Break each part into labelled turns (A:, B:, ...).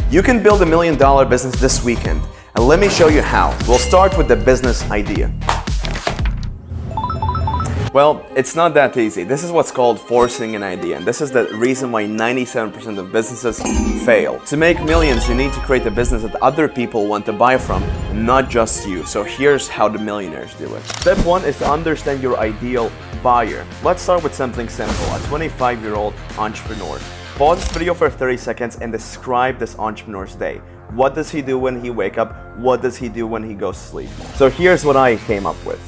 A: You can build $1 million business this weekend, and let me show you how. We'll start with the business idea. Well, it's not that easy. This is what's called forcing an idea, and this is the reason why 97% of businesses fail. To make millions, you need to create a business that other people want to buy from, not just you. So here's how the millionaires do it. Step 1 is to understand your ideal buyer. Let's start with something simple, a 25-year-old entrepreneur. Pause this video for 30 seconds and describe this entrepreneur's day. What does he do when he wakes up? What does he do when he goes to sleep? So here's what I came up with.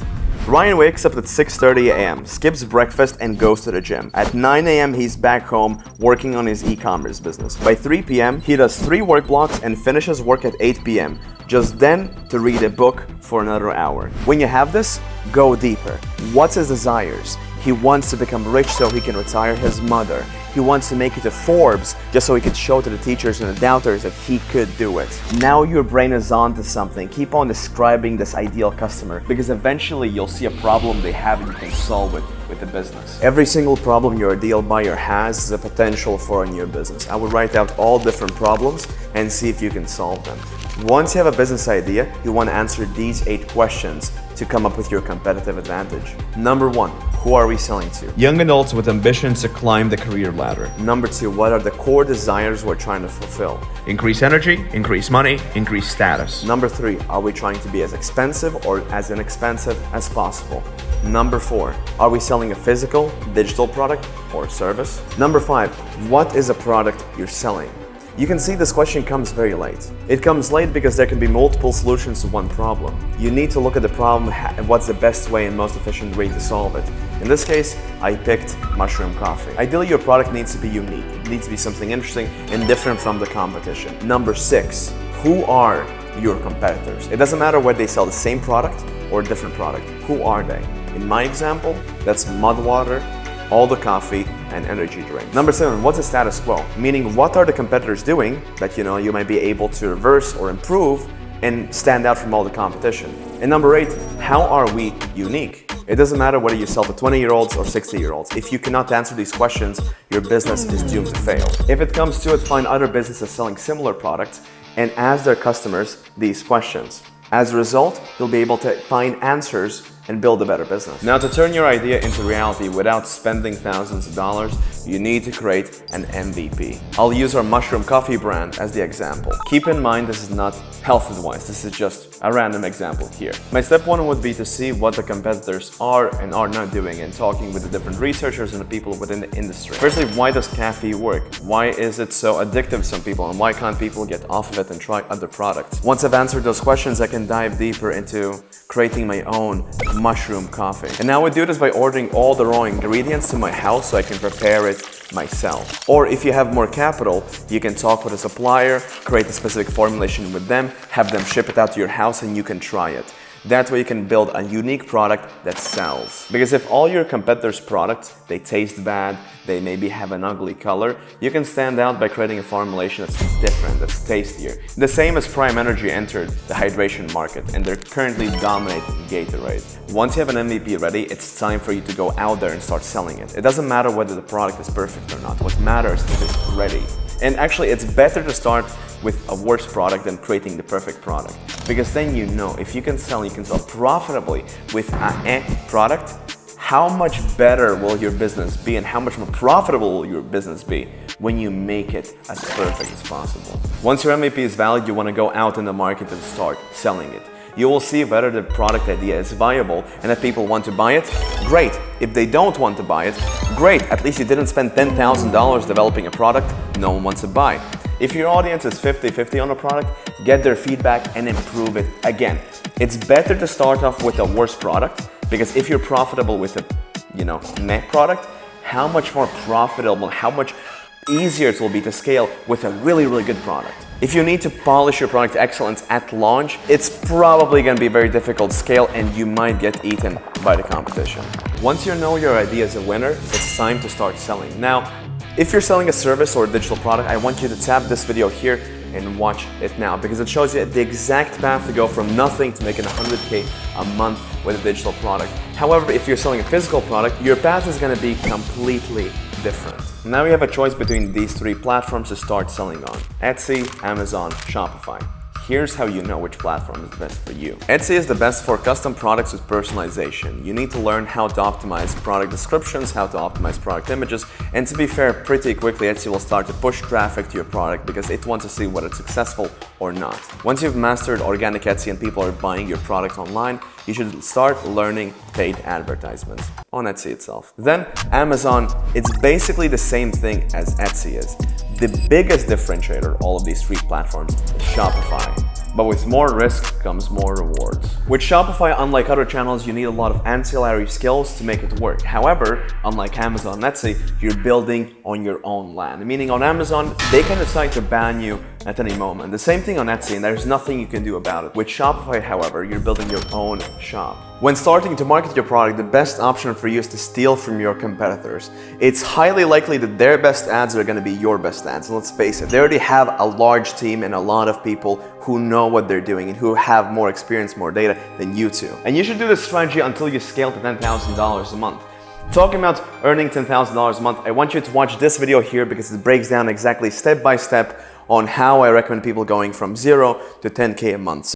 A: Ryan wakes up at 6:30 a.m., skips breakfast and goes to the gym. At 9 a.m. he's back home working on his e-commerce business. By 3 p.m. he does 3 work blocks and finishes work at 8 p.m. just then to read a book for another hour. When you have this, go deeper. What's his desires? He wants to become rich so he can retire his mother. He wants to make it to Forbes just so he could show to the teachers and the doubters that he could do it. Now your brain is on to something. Keep on describing this ideal customer because eventually you'll see a problem they have and you can solve it with the business. Every single problem your ideal buyer has is a potential for a new business. I would write out all different problems and see if you can solve them. Once you have a business idea, you want to answer these 8 questions to come up with your competitive advantage. Number 1, who are we selling to? Young adults with ambitions to climb the career ladder. Number 2, what are the core desires we're trying to fulfill?
B: Increase energy, increase money, increase status.
A: Number 3, are we trying to be as expensive or as inexpensive as possible? Number 4, are we selling a physical, digital product or service? Number 5, what is a product you're selling? You can see this question comes very late. It comes late because there can be multiple solutions to one problem. You need to look at the problem and what's the best way and most efficient way to solve it. In this case, I picked mushroom coffee. Ideally, your product needs to be unique. It needs to be something interesting and different from the competition. Number 6, who are your competitors? It doesn't matter whether they sell the same product or a different product. Who are they? In my example, that's Mudwater, All the Coffee, and energy drink. Number 7, what's the status quo? Meaning, what are the competitors doing that you might be able to reverse or improve and stand out from all the competition? And number 8, how are we unique? It doesn't matter whether you sell to 20-year-olds or 60-year-olds. If you cannot answer these questions, your business is doomed to fail. If it comes to it, find other businesses selling similar products and ask their customers these questions. As a result, you'll be able to find answers and build a better business. Now, to turn your idea into reality without spending thousands of dollars, you need to create an MVP. I'll use our mushroom coffee brand as the example. Keep in mind, this is not health advice. This is just a random example here. My step 1 would be to see what the competitors are and are not doing and talking with the different researchers and the people within the industry. Firstly, why does caffeine work? Why is it so addictive to some people and why can't people get off of it and try other products? Once I've answered those questions, I can dive deeper into creating my own mushroom coffee. And now I do this by ordering all the raw ingredients to my house so I can prepare it myself. Or if you have more capital, you can talk with a supplier, create a specific formulation with them, have them ship it out to your house and you can try it. That way you can build a unique product that sells. Because if all your competitors' products, they taste bad, they maybe have an ugly color, you can stand out by creating a formulation that's different, that's tastier. The same as Prime Energy entered the hydration market and they're currently dominating Gatorade. Once you have an MVP ready, it's time for you to go out there and start selling it. It doesn't matter whether the product is perfect or not. What matters is it's ready. And actually, it's better to start with a worse product than creating the perfect product. Because then if you can sell profitably with an product, how much better will your business be and how much more profitable will your business be when you make it as perfect as possible. Once your MVP is valid, you want to go out in the market and start selling it. You will see whether the product idea is viable and if people want to buy it, great. If they don't want to buy it, great. At least you didn't spend $10,000 developing a product no one wants to buy. If your audience is 50-50 on a product, get their feedback and improve it again. It's better to start off with a worse product because if you're profitable with a meh product, how much more profitable, how much easier it will be to scale with a really, really good product. If you need to polish your product to excellence at launch, it's probably going to be very difficult to scale and you might get eaten by the competition. Once you know your idea is a winner, it's time to start selling. Now, if you're selling a service or a digital product, I want you to tap this video here and watch it now because it shows you the exact path to go from nothing to making 100K a month with a digital product. However, if you're selling a physical product, your path is going to be completely different. Now you have a choice between these three platforms to start selling on: Etsy, Amazon, Shopify. Here's how you know which platform is the best for you. Etsy is the best for custom products with personalization. You need to learn how to optimize product descriptions, how to optimize product images, and to be fair, pretty quickly Etsy will start to push traffic to your product because it wants to see whether it's successful or not. Once you've mastered organic Etsy and people are buying your product online, you should start learning paid advertisements on Etsy itself. Then Amazon, it's basically the same thing as Etsy is. The biggest differentiator of all of these three platforms is Shopify. But with more risk comes more rewards. With Shopify, unlike other channels, you need a lot of ancillary skills to make it work. However, unlike Amazon and Etsy, you're building on your own land. Meaning on Amazon, they can decide to ban you at any moment. The same thing on Etsy, and there's nothing you can do about it. With Shopify, however, you're building your own shop. When starting to market your product, the best option for you is to steal from your competitors. It's highly likely that their best ads are going to be your best ads. And let's face it, they already have a large team and a lot of people who know what they're doing and who have more experience, more data than you two. And you should do this strategy until you scale to $10,000 a month. Talking about earning $10,000 a month, I want you to watch this video here because it breaks down exactly step by step on how I recommend people going from 0 to 10K a month.